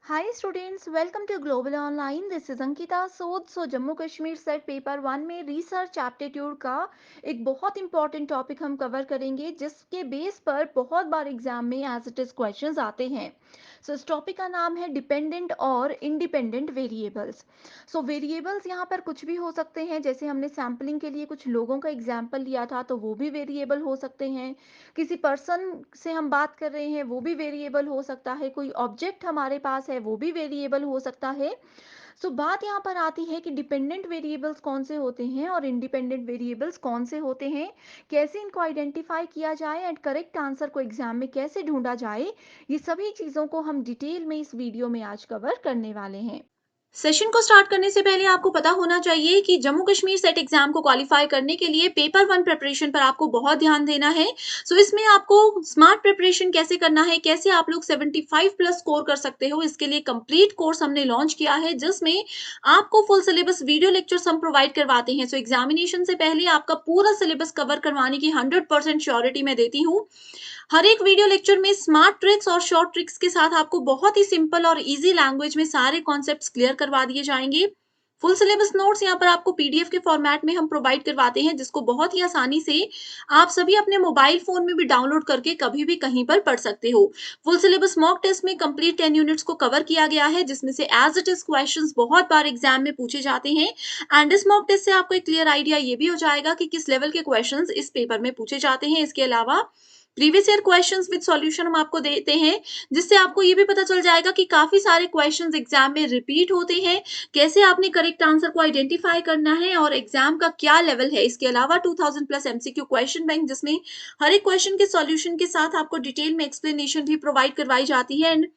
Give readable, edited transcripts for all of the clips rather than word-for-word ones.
Hi students, welcome to Global Online. This is Ankita सोद। Jammu Kashmir set paper one में research aptitude का एक बहुत इंपॉर्टेंट टॉपिक हम कवर करेंगे जिसके बेस पर बहुत बार एग्जाम में एज इट इज क्वेश्चंस आते हैं। इस टॉपिक का नाम है डिपेंडेंट और इंडिपेंडेंट वेरिएबल्स। वेरिएबल्स यहाँ पर कुछ भी हो सकते हैं, जैसे हमने सैम्पलिंग के लिए कुछ लोगों का एग्जाम्पल लिया था तो वो भी वेरिएबल हो सकते हैं। किसी पर्सन से हम बात कर रहे हैं वो भी वेरिएबल हो सकता है, कोई ऑब्जेक्ट हमारे पास है वो भी वेरिएबल हो सकता है। बात यहाँ पर आती है कि डिपेंडेंट वेरिएबल्स कौन से होते हैं और इंडिपेंडेंट वेरिएबल्स कौन से होते हैं, कैसे इनको आइडेंटिफाई किया जाए एंड करेक्ट आंसर को एग्जाम में कैसे ढूंढा जाए। ये सभी चीज़ों को हम डिटेल में इस वीडियो में आज कवर करने वाले हैं। सेशन को स्टार्ट करने से पहले आपको पता होना चाहिए कि जम्मू कश्मीर सेट एग्जाम को क्वालिफाई करने के लिए पेपर वन प्रिपरेशन पर आपको बहुत ध्यान देना है। इसमें आपको स्मार्ट प्रिपरेशन कैसे करना है, कैसे आप लोग 75 प्लस स्कोर कर सकते हो, इसके लिए कंप्लीट कोर्स हमने लॉन्च किया है जिसमें आपको फुल सिलेबस वीडियो लेक्चर्स हम प्रोवाइड करवाते हैं। एग्जामिनेशन से पहले आपका पूरा सिलेबस कवर करवाने की 100% श्योरिटी मैं देती हूँ। हर एक वीडियो लेक्चर में स्मार्ट ट्रिक्स और शॉर्ट ट्रिक्स के साथ आपको बहुत ही सिंपल और इजी लैंग्वेज में सारे कॉन्सेप्ट्स क्लियर करवा दिए जाएंगे। फुल सिलेबस नोट्स यहाँ पर आपको पीडीएफ के फॉर्मेट में हम प्रोवाइड करवाते हैं जिसको बहुत ही आसानी से आप सभी अपने मोबाइल फोन में भी डाउनलोड करके कभी भी कहीं पर पढ़ सकते हो। फुल सिलेबस मॉक टेस्ट में कंप्लीट 10 यूनिट्स को कवर किया गया है जिसमें से एज इट इज क्वेश्चंस बहुत बार एग्जाम में पूछे जाते हैं। एंड इस मॉक टेस्ट से आपको एक क्लियर आइडिया ये भी हो जाएगा कि किस लेवल के क्वेश्चंस इस पेपर में पूछे जाते हैं। इसके अलावा previous year questions with solution हम आपको देते हैं जिससे आपको ये भी पता चल जाएगा कि काफी सारे क्वेश्चंस एग्जाम में रिपीट होते हैं, कैसे आपने करेक्ट आंसर को आइडेंटिफाई करना है और एग्जाम का क्या लेवल है। इसके अलावा 2000 प्लस एमसीक्यू क्वेश्चन बैंक जिसमें हर एक क्वेश्चन के सॉल्यूशन के साथ आपको डिटेल में एक्सप्लेनेशन भी प्रोवाइड करवाई जाती है। एंड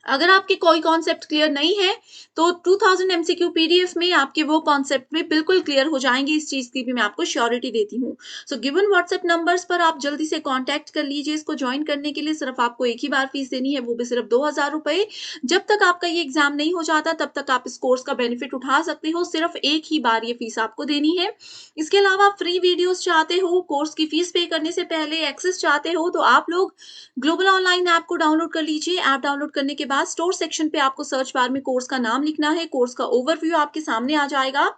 अगर आपके कोई कॉन्सेप्ट क्लियर नहीं है तो 2000 एमसीक्यू पीडीएफ में आपके वो कॉन्सेप्ट में बिल्कुल क्लियर हो जाएंगे। इस चीज की भी मैं आपको श्योरिटी देती हूँ। गिवन व्हाट्सएप नंबर्स पर आप जल्दी से कांटेक्ट कर लीजिए। इसको ज्वाइन करने के लिए सिर्फ आपको एक ही बार फीस देनी है, वो भी सिर्फ 2000 रुपए। जब तक आपका ये एग्जाम नहीं हो जाता तब तक आप इस कोर्स का बेनिफिट उठा सकते हो। सिर्फ एक ही बार ये फीस आपको देनी है। इसके अलावा फ्री वीडियोस चाहते हो, कोर्स की फीस पे करने से पहले एक्सेस चाहते हो तो आप लोग ग्लोबल ऑनलाइन ऐप को डाउनलोड कर लीजिए। ऐप डाउनलोड करने के बाद स्टोर सेक्शन पे आपको सर्च बार में कोर्स का नाम लिखना है। कोर्स का ओवरव्यू आपके सामने आ जाएगा।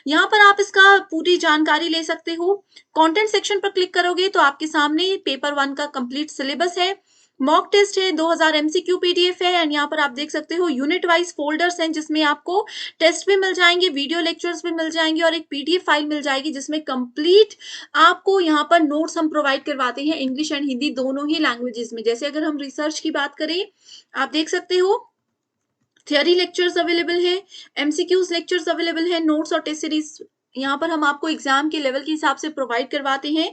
यहाँ पर आप इसका पूरी जानकारी ले सकते हो। कंटेंट सेक्शन पर क्लिक करोगे तो आपके सामने पेपर वन का कंप्लीट सिलेबस है, मॉक टेस्ट है, 2000 एमसीक्यू पीडीएफ है। एंड यहाँ पर आप देख सकते हो यूनिट वाइज फोल्डर्स हैं जिसमें आपको टेस्ट भी मिल जाएंगे, वीडियो लेक्चर्स भी मिल जाएंगे और एक पीडीएफ फाइल मिल जाएगी जिसमें कंप्लीट आपको यहाँ पर नोट्स हम प्रोवाइड करवाते हैं इंग्लिश एंड हिंदी दोनों ही लैंग्वेजेस में। जैसे अगर हम रिसर्च की बात करें, आप देख सकते हो थियरी लेक्चर्स अवेलेबल है, एमसीक्यूज लेक्चर्स अवेलेबल है, नोट्स और टेस्ट सीरीज यहाँ पर हम आपको एग्जाम के लेवल के हिसाब से प्रोवाइड करवाते हैं।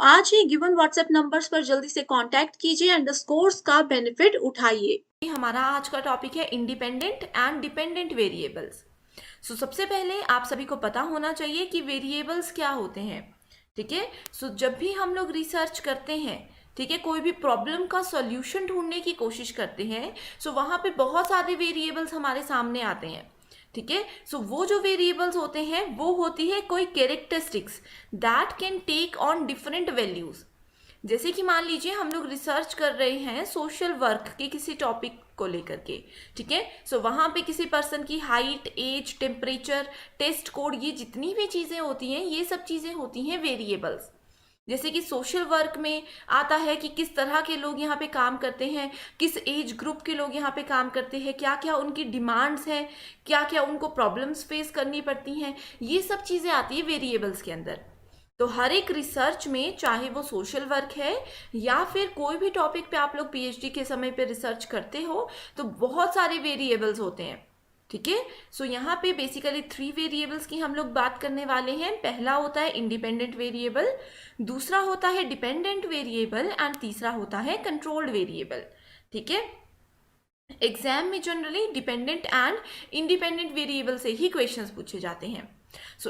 आज ही गिवन व्हाट्सएप नंबर्स पर जल्दी से कांटेक्ट कीजिए एंड द कोर्स का बेनिफिट उठाइए। हमारा आज का टॉपिक है इंडिपेंडेंट एंड डिपेंडेंट वेरिएबल्स। सबसे पहले आप सभी को पता होना चाहिए कि वेरिएबल्स क्या होते हैं। ठीक है, जब भी हम लोग रिसर्च करते हैं, ठीक है, कोई भी प्रॉब्लम का सॉल्यूशन ढूंढने की कोशिश करते हैं, वहां पे बहुत सारे वेरिएबल्स हमारे सामने आते हैं। ठीक है, वो जो वेरिएबल्स होते हैं वो होती है कोई characteristics that can take on different values. जैसे कि मान लीजिए हम लोग रिसर्च कर रहे हैं सोशल वर्क के किसी टॉपिक को लेकर के। ठीक है, वहां पे किसी पर्सन की height, age, temperature, test code, ये जितनी भी चीजें होती हैं ये सब चीजें होती हैं वेरिएबल्स। जैसे कि सोशल वर्क में आता है कि किस तरह के लोग यहाँ पे काम करते हैं, किस एज ग्रुप के लोग यहाँ पे काम करते हैं, क्या क्या उनकी डिमांड्स हैं, क्या क्या उनको प्रॉब्लम्स फेस करनी पड़ती हैं, ये सब चीज़ें आती है वेरिएबल्स के अंदर। तो हर एक रिसर्च में, चाहे वो सोशल वर्क है या फिर कोई भी टॉपिक पे आप लोग पीएचडी के समय पे रिसर्च करते हो, तो बहुत सारे वेरिएबल्स होते हैं। ठीक है, यहाँ पे बेसिकली 3 वेरिएबल्स की हम लोग बात करने वाले हैं। पहला होता है इंडिपेंडेंट वेरिएबल, दूसरा होता है डिपेंडेंट वेरिएबल एंड तीसरा होता है कंट्रोल्ड वेरिएबल। ठीक है, एग्जाम में generally dependent and independent variable से ही क्वेश्चंस पूछे जाते हैं।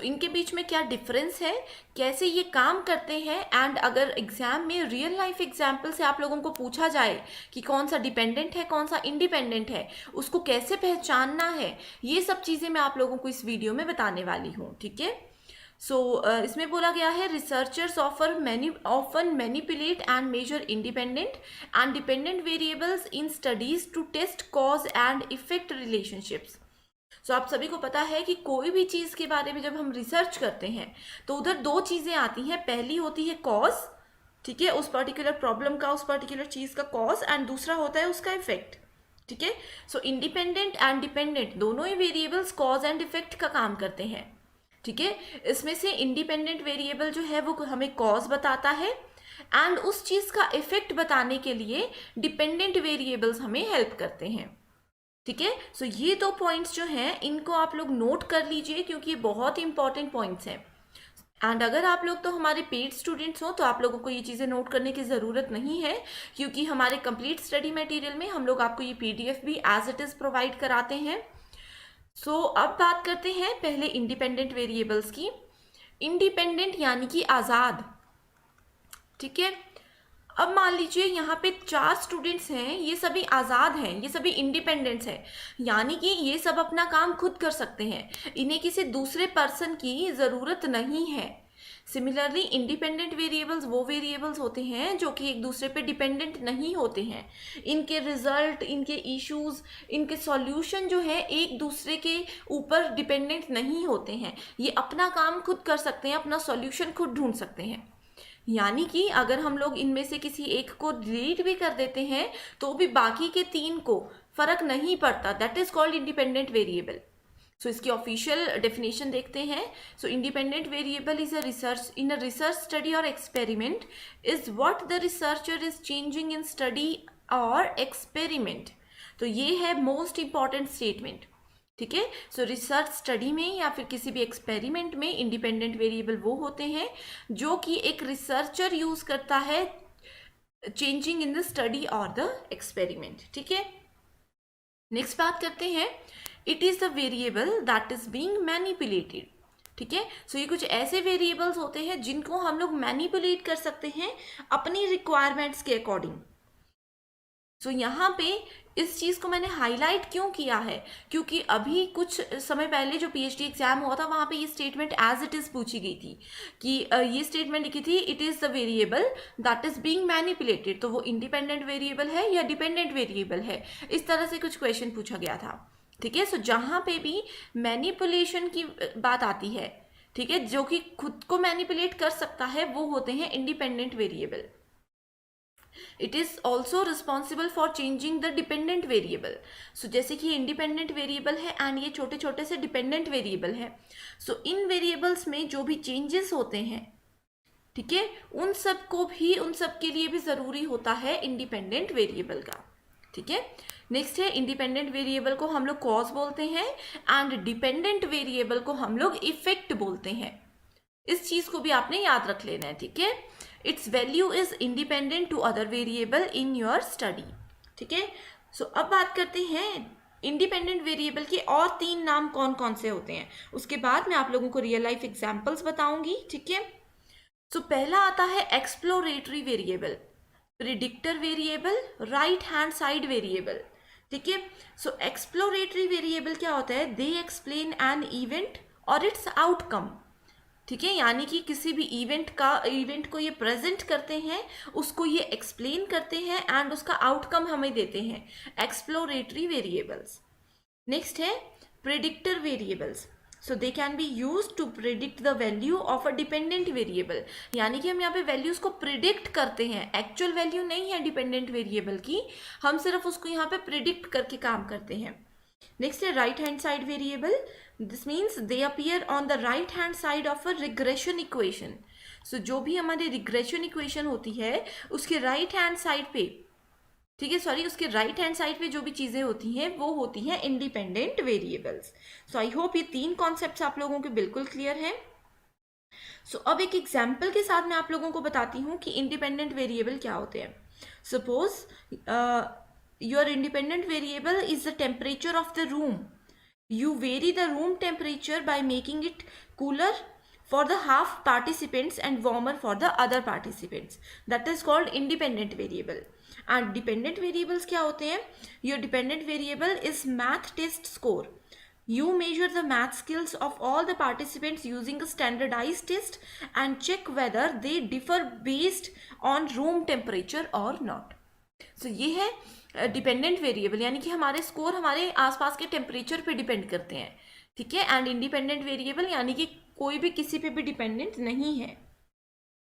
इनके बीच में क्या डिफरेंस है, कैसे ये काम करते हैं, एंड अगर एग्जाम में रियल लाइफ एग्जाम्पल से आप लोगों को पूछा जाए कि कौन सा डिपेंडेंट है कौन सा इंडिपेंडेंट है, उसको कैसे पहचानना है, ये सब चीज़ें मैं आप लोगों को इस वीडियो में बताने वाली हूँ। ठीक है, इसमें बोला गया है researchers often manipulate and measure independent and dependent variables in studies to test cause and effect relationships. So आप सभी को पता है कि कोई भी चीज़ के बारे में जब हम रिसर्च करते हैं तो उधर दो चीज़ें आती हैं। पहली होती है कॉज, ठीक है, उस पर्टिकुलर प्रॉब्लम का, उस पर्टिकुलर चीज़ का कॉज, एंड दूसरा होता है उसका इफेक्ट, ठीक है। सो इंडिपेंडेंट एंड डिपेंडेंट दोनों ही वेरिएबल्स कॉज एंड इफेक्ट का काम करते हैं, ठीक है। इसमें से इंडिपेंडेंट वेरिएबल जो है वो हमें कॉज बताता है एंड उस चीज़ का इफेक्ट बताने के लिए डिपेंडेंट वेरिएबल्स हमें हेल्प करते हैं, ठीक है। सो ये दो पॉइंट्स जो हैं इनको आप लोग नोट कर लीजिए क्योंकि ये बहुत इंपॉर्टेंट पॉइंट्स हैं। एंड अगर आप लोग तो हमारे पेड स्टूडेंट्स हो तो आप लोगों को ये चीज़ें नोट करने की ज़रूरत नहीं है क्योंकि हमारे कंप्लीट स्टडी मटेरियल में हम लोग आपको ये PDF भी एज इट इज़ प्रोवाइड कराते हैं। सो अब बात करते हैं पहले इंडिपेंडेंट वेरिएबल्स की। इंडिपेंडेंट यानी कि आज़ाद, ठीक है। अब मान लीजिए यहाँ पे 4 स्टूडेंट्स हैं, ये सभी आज़ाद हैं, ये सभी इंडिपेंडेंट्स हैं, यानी कि ये सब अपना काम खुद कर सकते हैं, इन्हें किसी दूसरे पर्सन की ज़रूरत नहीं है। सिमिलरली इंडिपेंडेंट वेरिएबल्स वो वेरिएबल्स होते हैं जो कि एक दूसरे पे डिपेंडेंट नहीं होते हैं। इनके रिजल्ट, इनके इश्यूज, इनके सॉल्यूशन जो है एक दूसरे के ऊपर डिपेंडेंट नहीं होते हैं, ये अपना काम खुद कर सकते हैं, अपना सॉल्यूशन खुद ढूंढ सकते हैं। यानी कि अगर हम लोग इनमें से किसी एक को डिलीट भी कर देते हैं तो भी बाकी के 3 को फर्क नहीं पड़ता। That is called independent variable. So इसकी ऑफिशियल डेफिनेशन देखते हैं। So independent variable is a research study or experiment is what the researcher is changing in study or experiment. तो ये है मोस्ट इंपॉर्टेंट स्टेटमेंट, ठीक है। सो रिसर्च स्टडी में या फिर किसी भी एक्सपेरिमेंट में इंडिपेंडेंट वेरिएबल वो होते हैं जो कि एक रिसर्चर यूज करता है चेंजिंग इन द स्टडी और द एक्सपेरिमेंट, ठीक है। नेक्स्ट बात करते हैं, it is the variable that is being manipulated, ठीक है। सो ये कुछ ऐसे वेरिएबल्स होते हैं जिनको हम लोग मैनिपुलेट कर सकते हैं अपनी रिक्वायरमेंट्स के अकॉर्डिंग। सो यहाँ पे इस चीज़ को मैंने हाईलाइट क्यों किया है, क्योंकि अभी कुछ समय पहले जो PhD एग्जाम हुआ था वहाँ पे ये स्टेटमेंट एज इट इज़ पूछी गई थी कि ये स्टेटमेंट लिखी थी, it is the variable that is being manipulated. तो वो इंडिपेंडेंट वेरिएबल है या डिपेंडेंट वेरिएबल है, इस तरह से कुछ क्वेश्चन पूछा गया था, ठीक है। सो जहाँ पे भी मैनिपुलेशन की बात आती है, ठीक है, जो कि खुद को मैनिपुलेट कर सकता है, वो होते हैं independent variable. It is also responsible for changing the dependent variable. So जैसे कि इंडिपेंडेंट वेरिएबल है एंड ये छोटे छोटे से डिपेंडेंट वेरिएबल है। सो इन वेरिएबल्स में जो भी चेंजेस होते हैं, ठीक है, उन सब के लिए भी ज़रूरी होता है इंडिपेंडेंट वेरिएबल का, ठीक है। नेक्स्ट है, इंडिपेंडेंट वेरिएबल को हम लोग कॉज बोलते हैं एंड डिपेंडेंट वेरिएबल को हम लोग इफेक्ट बोलते हैं। इस चीज़ को भी आपने याद रख लेना है, ठीक है। Its value is independent to other variable in your study, ठीक है। सो अब बात करते हैं इंडिपेंडेंट वेरिएबल के और 3 नाम कौन कौन से होते हैं, उसके बाद मैं आप लोगों को रियल लाइफ एग्जाम्पल्स बताऊंगी, ठीक है। सो पहला आता है exploratory variable, predictor variable, right hand side variable, ठीक है। सो एक्सप्लोरेटरी वेरिएबल क्या होता है, दे एक्सप्लेन एन इवेंट और इट्स आउटकम, ठीक है, यानी कि किसी भी इवेंट को ये प्रेजेंट करते हैं, उसको ये एक्सप्लेन करते हैं एंड उसका आउटकम हमें देते हैं, एक्सप्लोरेटरी वेरिएबल्स। नेक्स्ट है predictor variables. So they can be use to predict the value of a dependent variable, यानी कि हम यहाँ पे वैल्यूज को प्रिडिक्ट करते हैं, एक्चुअल वैल्यू नहीं है डिपेंडेंट वेरिएबल की, हम सिर्फ उसको यहाँ पे प्रिडिक्ट करके काम करते हैं। नेक्स्ट है right hand side variable. This means they appear on the right hand side of a regression equation. So जो भी हमारी रिग्रेशन इक्वेशन होती है उसके राइट हैंड साइड पे, ठीक है, उसके राइट हैंड साइड पे जो भी चीज़ें होती हैं वो होती हैं independent variables. So I hope ये 3 कॉन्सेप्ट्स आप लोगों के बिल्कुल क्लियर हैं। सो अब एक एग्जाम्पल के साथ मैं आप लोगों को बताती हूँ कि इंडिपेंडेंट वेरिएबल क्या होते हैं। Suppose your independent variable is the temperature of the room. You vary the room temperature by making it cooler for the half participants and warmer for the other participants. That is called independent variable. And dependent variables क्या होते हैं? Your dependent variable is math test score. You measure the math skills of all the participants using a standardized test and check whether they differ based on room temperature or not. So ये है dependent variable, यानी कि हमारे score हमारे आसपास के temperature पे depend करते हैं, ठीक है। एंड इंडिपेंडेंट वेरिएबल यानी कि कोई भी किसी पे भी डिपेंडेंट नहीं है,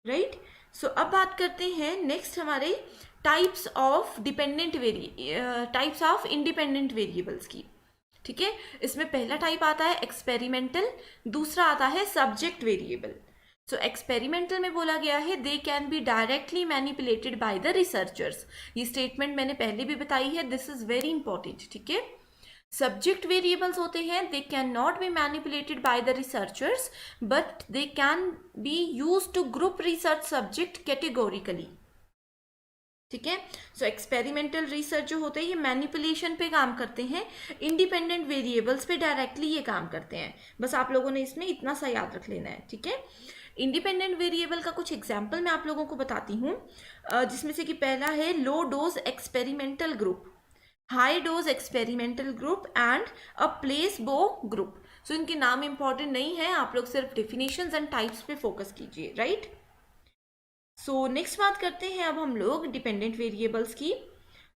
राइट। सो अब बात करते हैं नेक्स्ट हमारे types of types of independent variables की, ठीक है। इसमें पहला टाइप आता है एक्सपेरिमेंटल, दूसरा आता है सब्जेक्ट वेरिएबल। सो एक्सपेरिमेंटल में बोला गया है दे can be directly manipulated by the researchers. ये स्टेटमेंट मैंने पहले भी बताई है, दिस इज वेरी इंपॉर्टेंट, ठीक है। सब्जेक्ट वेरिएबल्स होते हैं they can not be manipulated by the researchers but they can be use to group research subject categorically, ठीक है। सो एक्सपेरिमेंटल रिसर्च जो होते हैं ये मैनिपुलेशन पे काम करते हैं, इंडिपेंडेंट वेरिएबल्स पे डायरेक्टली ये काम करते हैं। बस आप लोगों ने इसमें इतना सा याद रख लेना है, ठीक है। इंडिपेंडेंट वेरिएबल का कुछ एग्जाम्पल मैं आप लोगों को बताती हूँ, जिसमें से कि पहला है low dose experimental group, high dose experimental group and a placebo group. So इनके नाम इंपॉर्टेंट नहीं है, आप लोग सिर्फ डेफिनेशंस एंड टाइप्स पे फोकस कीजिए, राइट। सो नेक्स्ट बात करते हैं अब हम लोग डिपेंडेंट वेरिएबल्स की।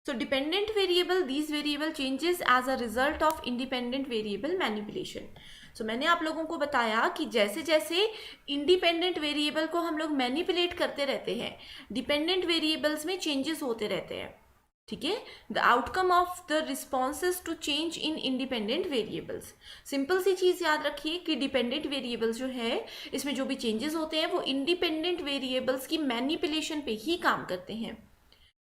So dependent variable, these variable changes as a result of independent variable manipulation. So मैंने आप लोगों को बताया कि जैसे जैसे इंडिपेंडेंट वेरिएबल को हम लोग मैनिपुलेट करते रहते हैं, डिपेंडेंट वेरिएबल्स में चेंजेस होते रहते हैं, ठीक है। The outcome of the responses to change in independent variables. Simple सी चीज़ याद रखिए कि डिपेंडेंट वेरिएबल्स जो है इसमें जो भी चेंजेस होते हैं वो इंडिपेंडेंट वेरिएबल्स की मैनिपुलेशन पे ही काम करते हैं,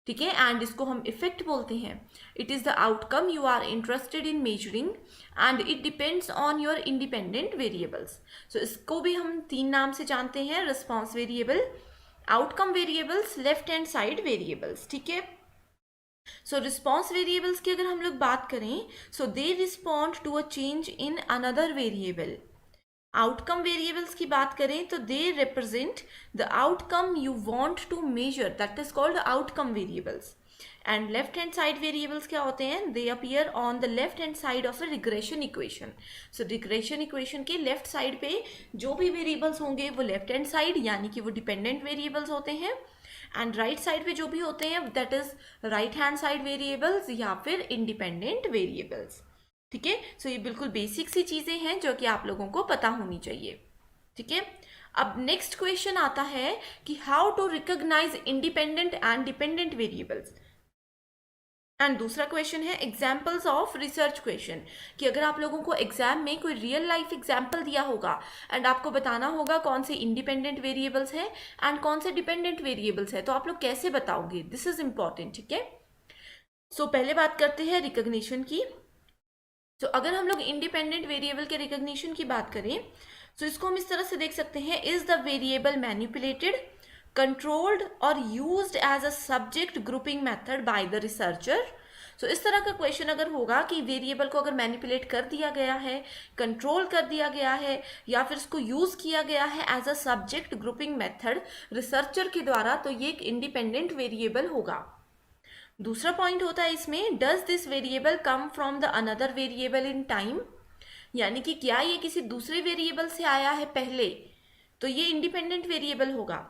ठीक है। एंड इसको हम इफेक्ट बोलते हैं। It is the outcome you are interested in measuring and it depends on your independent variables. So इसको भी हम तीन नाम से जानते हैं, response variable, outcome variables, left hand side variables, ठीक है। सो रिस्पॉन्स वेरिएबल्स की अगर हम लोग बात करें, so they respond to a change in another variable. Outcome variables की बात करें तो they represent the outcome you want to measure, that is called outcome variables. And left hand side variables क्या होते हैं, they appear on the left hand side of a regression equation. So regression equation के left side पे जो भी variables होंगे वो left hand side यानी कि वो डिपेंडेंट वेरिएबल्स होते हैं, एंड राइट साइड पे जो भी होते हैं that is right hand side variables या फिर इंडिपेंडेंट वेरिएबल्स, ठीक है। सो ये बिल्कुल बेसिक सी चीज़ें हैं जो कि आप लोगों को पता होनी चाहिए, ठीक है। अब नेक्स्ट क्वेश्चन आता है कि how to recognize independent and dependent variables. And दूसरा क्वेश्चन है एग्जाम्पल्स ऑफ रिसर्च क्वेश्चन, कि अगर आप लोगों को एग्जाम में कोई रियल लाइफ एग्जाम्पल दिया होगा एंड आपको बताना होगा कौन से इंडिपेंडेंट वेरिएबल्स हैं एंड कौन से डिपेंडेंट वेरिएबल्स है, तो आप लोग कैसे बताओगे, दिस इज इंपॉर्टेंट, ठीक है। सो पहले बात करते हैं रिकॉग्निशन की। तो अगर हम लोग इंडिपेंडेंट वेरिएबल के रिकॉग्निशन की बात करें तो इसको हम इस तरह से देख सकते हैं, is the variable manipulated, controlled or used as a subject grouping method by the researcher. So इस तरह का क्वेश्चन अगर होगा कि वेरिएबल को अगर मैनिपुलेट कर दिया गया है, कंट्रोल कर दिया गया है या फिर इसको यूज किया गया है as a subject grouping method researcher के द्वारा, तो ये एक इंडिपेंडेंट वेरिएबल होगा। दूसरा पॉइंट होता है इसमें, does this variable come from the another variable in time, यानी कि क्या ये किसी दूसरे वेरिएबल से आया है पहले, तो ये इंडिपेंडेंट वेरिएबल होगा।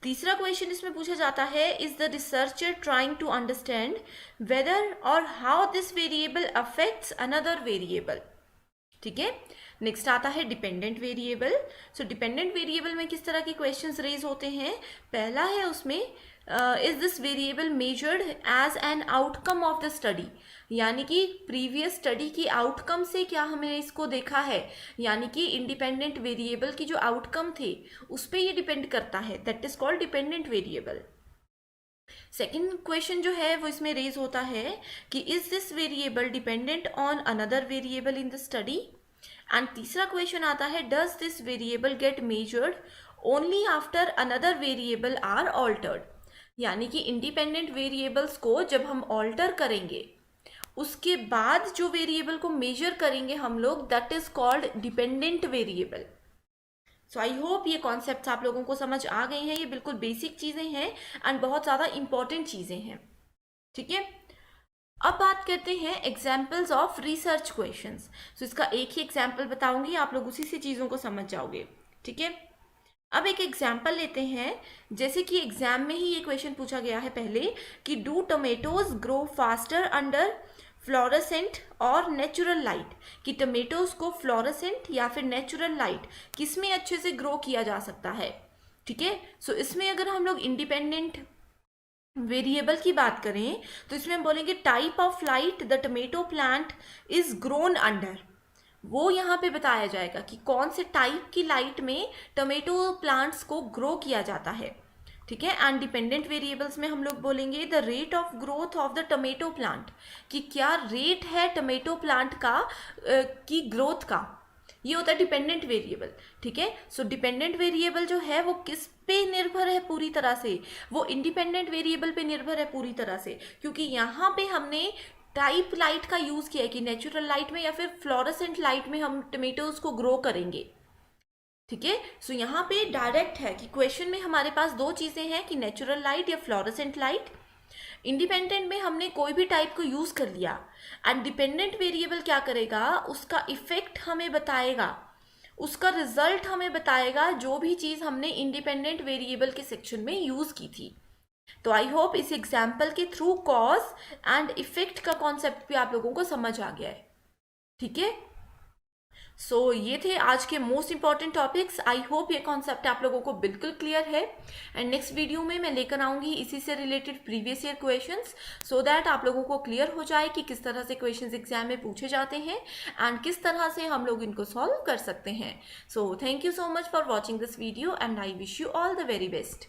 तीसरा क्वेश्चन इसमें पूछा जाता है, is the researcher trying to understand whether or how this variable affects another variable, ठीक है। नेक्स्ट आता है dependent variable. So dependent variable में किस तरह के क्वेश्चंस रेज होते हैं, पहला है उसमें is this variable measured as an outcome of the study, यानी कि प्रीवियस स्टडी की आउटकम से क्या हमने इसको देखा है, यानी कि इंडिपेंडेंट वेरिएबल की जो आउटकम थे उस पर ये डिपेंड करता है, that is called dependent variable. Second question जो है वो इसमें रेज होता है कि is this variable dependent on another variable in the study. And तीसरा क्वेश्चन आता है, does this variable get measured only after another variable are altered, यानी कि इंडिपेंडेंट वेरिएबल्स को जब हम ऑल्टर करेंगे उसके बाद जो वेरिएबल को मेजर करेंगे हम लोग, that is called dependent variable. So I hope ये कॉन्सेप्ट्स आप लोगों को समझ आ गए हैं, ये बिल्कुल बेसिक चीज़ें हैं एंड बहुत ज़्यादा इंपॉर्टेंट चीज़ें हैं, ठीक है। अब बात करते हैं एग्जाम्पल्स ऑफ रिसर्च क्वेश्चंस। सो इसका एक ही एग्जाम्पल बताऊंगी, आप लोग उसी से चीज़ों को समझ जाओगे, ठीक है। अब एक एग्जाम्पल लेते हैं, जैसे कि एग्जाम में ही ये क्वेश्चन पूछा गया है पहले कि do tomatoes grow faster under fluorescent और नेचुरल लाइट, कि टोमेटोज को फ्लोरेसेंट या फिर नेचुरल लाइट किस में अच्छे से ग्रो किया जा सकता है, ठीक है। सो इसमें अगर हम लोग इंडिपेंडेंट वेरिएबल की बात करें तो इसमें हम बोलेंगे type of light the tomato plant is grown under. वो यहाँ पे बताया जाएगा कि कौन से टाइप की लाइट में टोमेटो प्लांट्स को ग्रो किया जाता है, ठीक है। एंड डिपेंडेंट वेरिएबल्स में हम लोग बोलेंगे the rate of growth of the tomato plant, कि क्या रेट है टोमेटो प्लांट का की ग्रोथ का। ये होता है डिपेंडेंट वेरिएबल, ठीक है। सो डिपेंडेंट वेरिएबल जो है वो किस पे निर्भर है पूरी तरह से, वो इंडिपेंडेंट वेरिएबल पे निर्भर है पूरी तरह से, क्योंकि यहाँ पे हमने टाइप लाइट का यूज किया है कि नेचुरल लाइट में या फिर फ्लोरेसेंट लाइट में हम टोमेटोज को ग्रो करेंगे, ठीक है। सो यहाँ पे डायरेक्ट है कि क्वेश्चन में हमारे पास दो चीजें हैं कि नेचुरल लाइट या फ्लोरेसेंट लाइट। इंडिपेंडेंट में हमने कोई भी टाइप को यूज कर लिया, एंड डिपेंडेंट वेरिएबल क्या करेगा, उसका इफेक्ट हमें बताएगा, उसका रिजल्ट हमें बताएगा जो भी चीज हमने इंडिपेंडेंट वेरिएबल के सेक्शन में यूज की थी। तो आई होप इस एग्जाम्पल के थ्रू कॉज एंड इफेक्ट का कॉन्सेप्ट भी आप लोगों को समझ आ गया है, ठीक है। सो ये थे आज के most important topics. I hope ये कॉन्सेप्ट आप लोगों को बिल्कुल क्लियर है, एंड नेक्स्ट वीडियो में मैं लेकर आऊंगी इसी से related previous year questions, so that आप लोगों को क्लियर हो जाए कि किस तरह से क्वेश्चंस एग्जाम में पूछे जाते हैं एंड किस तरह से हम लोग इनको सॉल्व कर सकते हैं। So thank you so much for watching this video and I wish you all the very best.